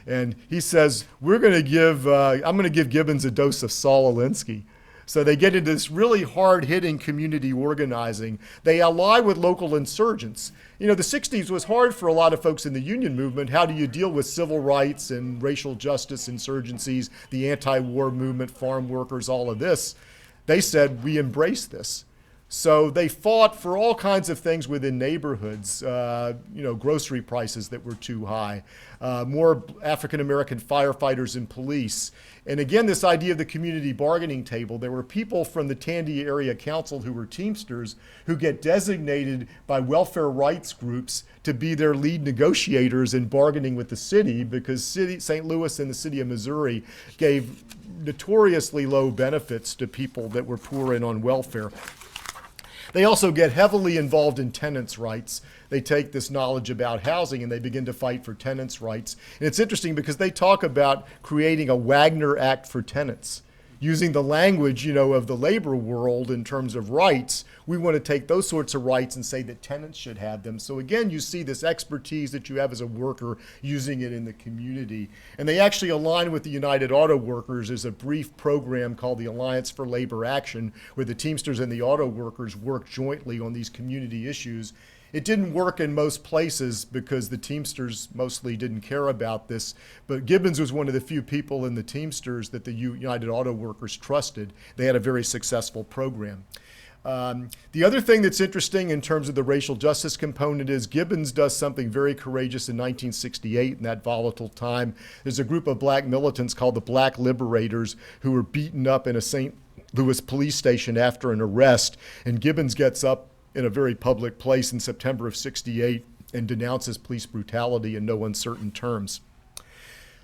And he says, I'm going to give Gibbons a dose of Saul Alinsky. So they get into this really hard-hitting community organizing. They ally with local insurgents. The 60s was hard for a lot of folks in the union movement. How do you deal with civil rights and racial justice insurgencies, the anti-war movement, farm workers, all of this? They said, we embrace this. So they fought for all kinds of things within neighborhoods, grocery prices that were too high, more African-American firefighters and police. And again, this idea of the community bargaining table, there were people from the Tandy Area Council who were Teamsters who get designated by welfare rights groups to be their lead negotiators in bargaining with the city, because St. Louis and the city of Missouri gave notoriously low benefits to people that were poor and on welfare. They also get heavily involved in tenants' rights. They take this knowledge about housing and they begin to fight for tenants' rights. And it's interesting because they talk about creating a Wagner Act for tenants. Using the language, of the labor world in terms of rights, we want to take those sorts of rights and say that tenants should have them. So again, you see this expertise that you have as a worker using it in the community. And they actually align with the United Auto Workers as a brief program called the Alliance for Labor Action, where the Teamsters and the auto workers work jointly on these community issues. It didn't work in most places because the Teamsters mostly didn't care about this, but Gibbons was one of the few people in the Teamsters that the United Auto Workers trusted. They had a very successful program. The other thing that's interesting in terms of the racial justice component is Gibbons does something very courageous in 1968 in that volatile time. There's a group of black militants called the Black Liberators who were beaten up in a St. Louis police station after an arrest, and Gibbons gets up in a very public place in September of '68 and denounces police brutality in no uncertain terms.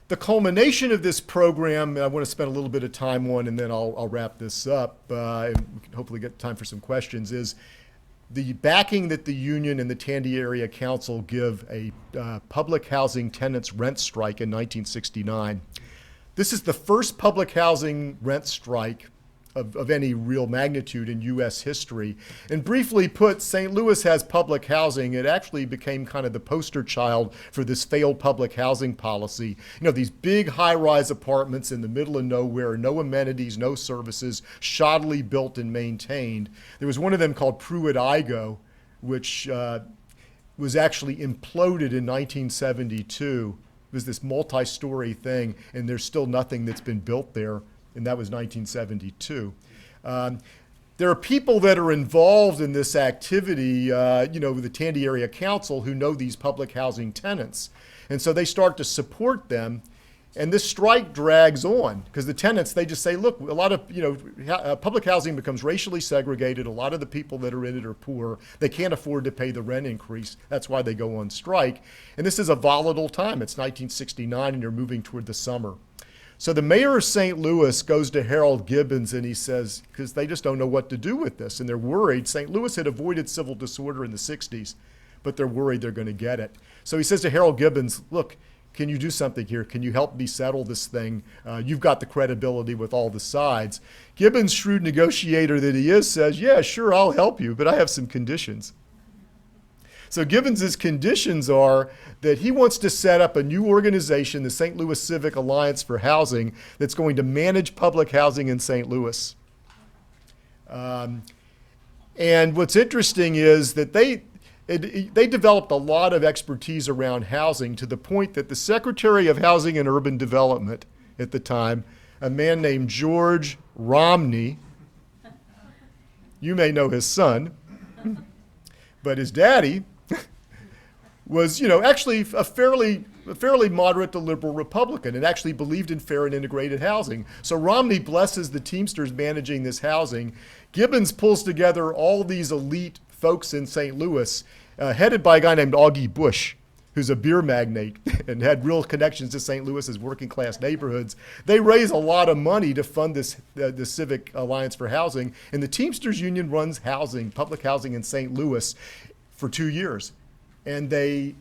The culmination of this program, I want to spend a little bit of time on, and then I'll wrap this up, and we can hopefully get time for some questions, is the backing that the union and the Tandy Area Council give a public housing tenants rent strike in 1969. This is the first public housing rent strike of any real magnitude in U.S. history. And briefly put, St. Louis has public housing. It actually became kind of the poster child for this failed public housing policy. These big high-rise apartments in the middle of nowhere, no amenities, no services, shoddily built and maintained. There was one of them called Pruitt-Igoe, which was actually imploded in 1972. It was this multi-story thing, and there's still nothing that's been built there. And that was 1972. there are people that are involved in this activity, with the Tandy Area Council who know these public housing tenants. And so they start to support them. And this strike drags on because the tenants, they just say, look, a lot of, public housing becomes racially segregated. A lot of the people that are in it are poor. They can't afford to pay the rent increase. That's why they go on strike. And this is a volatile time. It's 1969 and you're moving toward the summer. So the mayor of St. Louis goes to Harold Gibbons and he says, because they just don't know what to do with this and they're worried. St. Louis had avoided civil disorder in the 60s, but they're worried they're going to get it. So he says to Harold Gibbons, look, can you do something here? Can you help me settle this thing? You've got the credibility with all the sides. Gibbons, shrewd negotiator that he is, says, yeah, sure, I'll help you, but I have some conditions. So Gibbons's conditions are that he wants to set up a new organization, the St. Louis Civic Alliance for Housing, that's going to manage public housing in St. Louis. And what's interesting is that they developed a lot of expertise around housing to the point that the Secretary of Housing and Urban Development at the time, a man named George Romney, you may know his son, but his daddy was, actually a fairly moderate to liberal Republican and actually believed in fair and integrated housing. So Romney blesses the Teamsters managing this housing. Gibbons pulls together all these elite folks in St. Louis, headed by a guy named Augie Bush, who's a beer magnate and had real connections to St. Louis's working class neighborhoods. They raise a lot of money to fund this the Civic Alliance for Housing, and the Teamsters Union runs public housing in St. Louis for 2 years. And the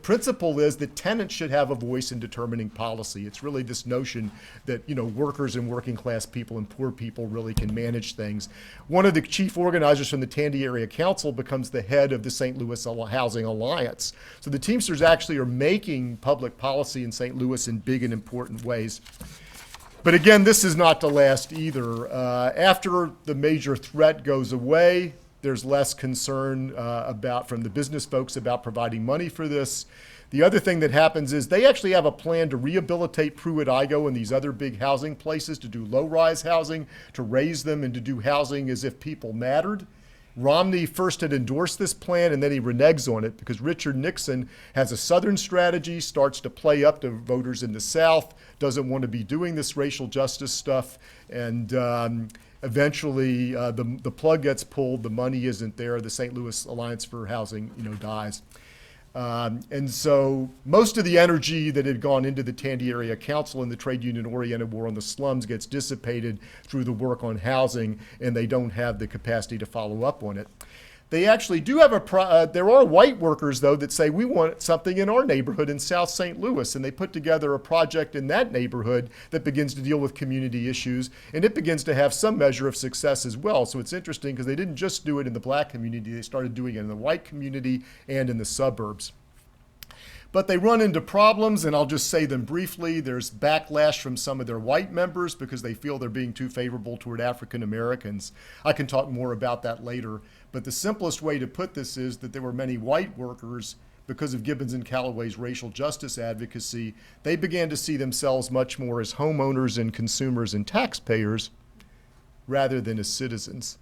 principle is that tenants should have a voice in determining policy. It's really this notion that, workers and working class people and poor people really can manage things. One of the chief organizers from the Tandy Area Council becomes the head of the St. Louis Housing Alliance. So the Teamsters actually are making public policy in St. Louis in big and important ways. But again, this is not to last either. After the major threat goes away, there's less concern from the business folks about providing money for this. The other thing that happens is they actually have a plan to rehabilitate Pruitt-Igoe and these other big housing places, to do low-rise housing, to raise them and to do housing as if people mattered. Romney first had endorsed this plan and then he reneges on it because Richard Nixon has a Southern strategy, starts to play up to voters in the South, doesn't want to be doing this racial justice stuff, and eventually the plug gets pulled, the money isn't there, the St. Louis Alliance for Housing dies. And so most of the energy that had gone into the Tandy Area Council and the trade union-oriented war on the slums gets dissipated through the work on housing, and they don't have the capacity to follow up on it. They actually do have there are white workers, though, that say, we want something in our neighborhood in South St. Louis, and they put together a project in that neighborhood that begins to deal with community issues, and it begins to have some measure of success as well. So it's interesting because they didn't just do it in the black community, they started doing it in the white community and in the suburbs. But they run into problems, and I'll just say them briefly. There's backlash from some of their white members because they feel they're being too favorable toward African Americans. I can talk more about that later, but the simplest way to put this is that there were many white workers, because of Gibbons and Calloway's racial justice advocacy, they began to see themselves much more as homeowners and consumers and taxpayers rather than as citizens.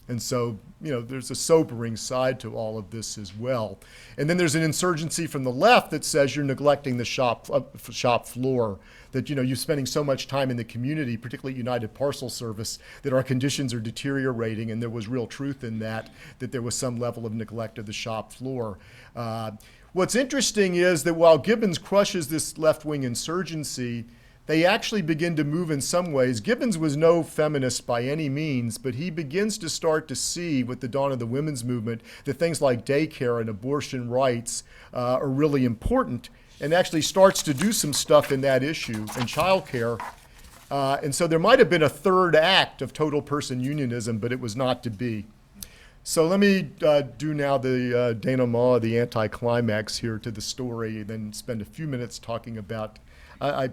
And so, there's a sobering side to all of this as well. And then there's an insurgency from the left that says you're neglecting the shop floor, that, you're spending so much time in the community, particularly United Parcel Service, that our conditions are deteriorating, and there was real truth in that there was some level of neglect of the shop floor. What's interesting is that while Gibbons crushes this left-wing insurgency, they actually begin to move in some ways. Gibbons was no feminist by any means, but he begins to start to see with the dawn of the women's movement that things like daycare and abortion rights are really important, and actually starts to do some stuff in that issue, and childcare. And so there might have been a third act of total person unionism, but it was not to be. So let me do now the denouement, the anticlimax here to the story, and then spend a few minutes talking about, I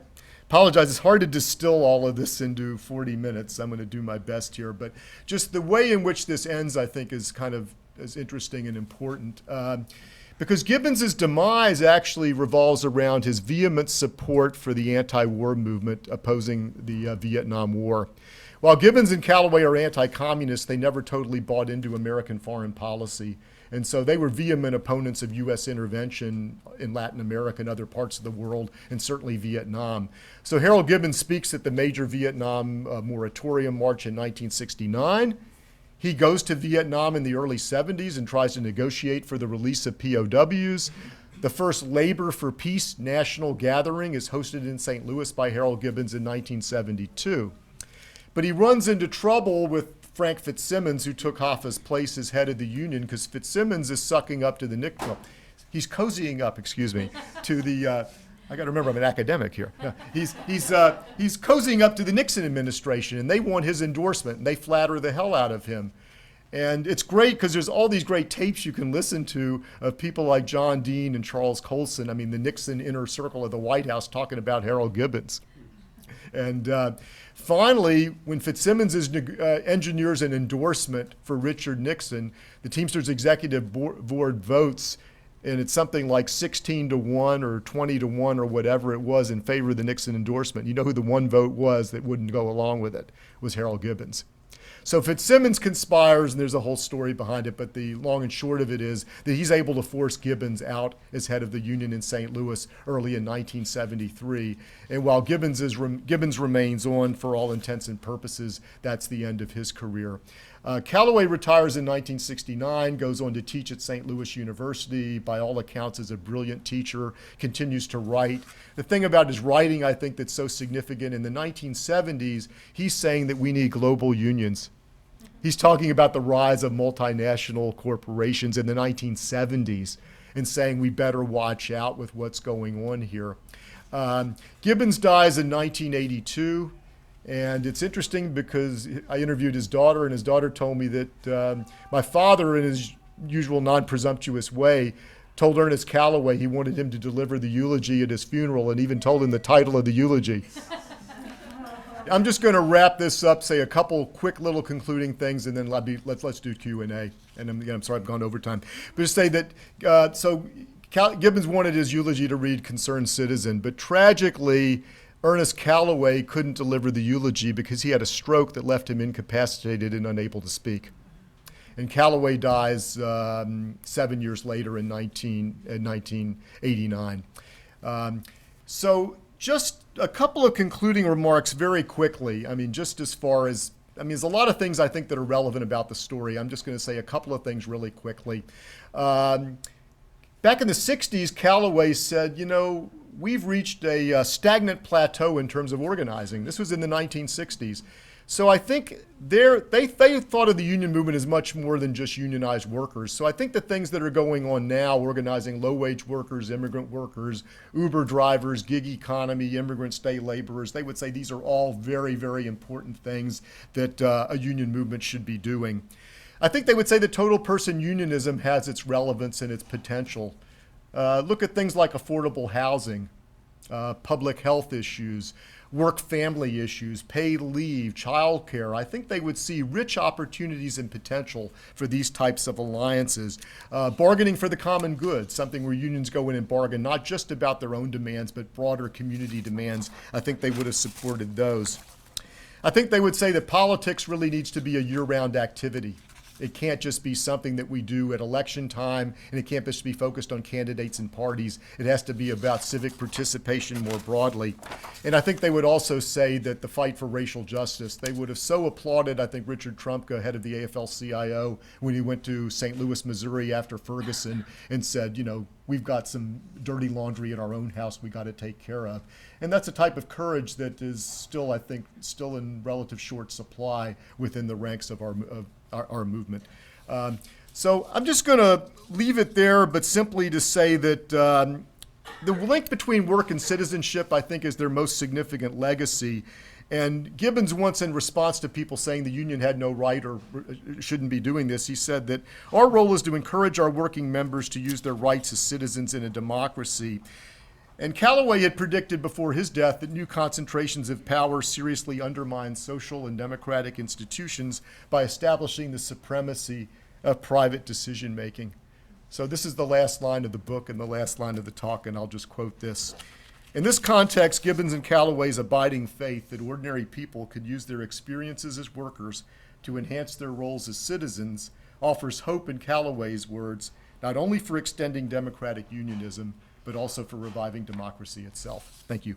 apologize, it's hard to distill all of this into 40 minutes. I'm going to do my best here, but just the way in which this ends, I think, is kind of as interesting and important. Because Gibbons's demise actually revolves around his vehement support for the anti-war movement opposing the Vietnam War. While Gibbons and Calloway are anti-communist, they never totally bought into American foreign policy. And so they were vehement opponents of U.S. intervention in Latin America and other parts of the world, and certainly Vietnam. So Harold Gibbons speaks at the major Vietnam moratorium march in 1969. He goes to Vietnam in the early 70s and tries to negotiate for the release of POWs. The first Labor for Peace national gathering is hosted in St. Louis by Harold Gibbons in 1972. But he runs into trouble with Frank Fitzsimmons, who took Hoffa's place as head of the Union, because Fitzsimmons is sucking up to the he's cozying up, to the, I got to remember I'm an academic here. He's cozying up to the Nixon administration, and they want his endorsement, and they flatter the hell out of him. And it's great because there's all these great tapes you can listen to of people like John Dean and Charles Colson, the Nixon inner circle of the White House, talking about Harold Gibbons. And finally, when Fitzsimmons engineers an endorsement for Richard Nixon, the Teamsters Executive Board votes, and it's something like 16-1 or 20-1 or whatever it was in favor of the Nixon endorsement. You know who the one vote was that wouldn't go along with it? It was Harold Gibbons. So Fitzsimmons conspires, and there's a whole story behind it, but the long and short of it is that he's able to force Gibbons out as head of the Union in St. Louis early in 1973. And while Gibbons remains on for all intents and purposes, that's the end of his career. Calloway retires in 1969, goes on to teach at St. Louis University, by all accounts is a brilliant teacher, continues to write. The thing about his writing, I think, that's so significant, in the 1970s, he's saying that we need global unions. He's talking about the rise of multinational corporations in the 1970s and saying we better watch out with what's going on here. Gibbons dies in 1982. And it's interesting because I interviewed his daughter, and his daughter told me that my father, in his usual non-presumptuous way, told Ernest Calloway he wanted him to deliver the eulogy at his funeral, and even told him the title of the eulogy. I'm just going to wrap this up, say a couple quick little concluding things, and then let's do Q&A. And I'm sorry I've gone over time. But just say that, Gibbons wanted his eulogy to read Concerned Citizen, but tragically, Ernest Calloway couldn't deliver the eulogy because he had a stroke that left him incapacitated and unable to speak. And Calloway dies 7 years later in 1989. So just a couple of concluding remarks very quickly. Just as far as, there's a lot of things I think that are relevant about the story. I'm just going to say a couple of things really quickly. Back in the 60s, Calloway said, we've reached a stagnant plateau in terms of organizing. This was in the 1960s. So I think they thought of the union movement as much more than just unionized workers. So I think the things that are going on now, organizing low-wage workers, immigrant workers, Uber drivers, gig economy, immigrant state laborers, they would say these are all very, very important things that a union movement should be doing. I think they would say that total person unionism has its relevance and its potential. Look at things like affordable housing, public health issues, work-family issues, paid leave, childcare. I think they would see rich opportunities and potential for these types of alliances. Bargaining for the common good, something where unions go in and bargain, not just about their own demands, but broader community demands. I think they would have supported those. I think they would say that politics really needs to be a year-round activity. It can't just be something that we do at election time, and it can't just be focused on candidates and parties. It has to be about civic participation more broadly. And I think they would also say that the fight for racial justice, they would have so applauded, I think, Richard Trumka, head of the AFL-CIO, when he went to St. Louis, Missouri after Ferguson and said, we've got some dirty laundry in our own house we got to take care of. And that's a type of courage that is still, I think, in relative short supply within the ranks of our movement. So I'm just going to leave it there, but simply to say that the link between work and citizenship, I think, is their most significant legacy. And Gibbons once, in response to people saying the union had no right or shouldn't be doing this, he said that our role is to encourage our working members to use their rights as citizens in a democracy. And Calloway had predicted before his death that new concentrations of power seriously undermine social and democratic institutions by establishing the supremacy of private decision-making. So this is the last line of the book and the last line of the talk, and I'll just quote this. In this context, Gibbons and Calloway's abiding faith that ordinary people could use their experiences as workers to enhance their roles as citizens offers hope, in Calloway's words, not only for extending democratic unionism, but also for reviving democracy itself. Thank you.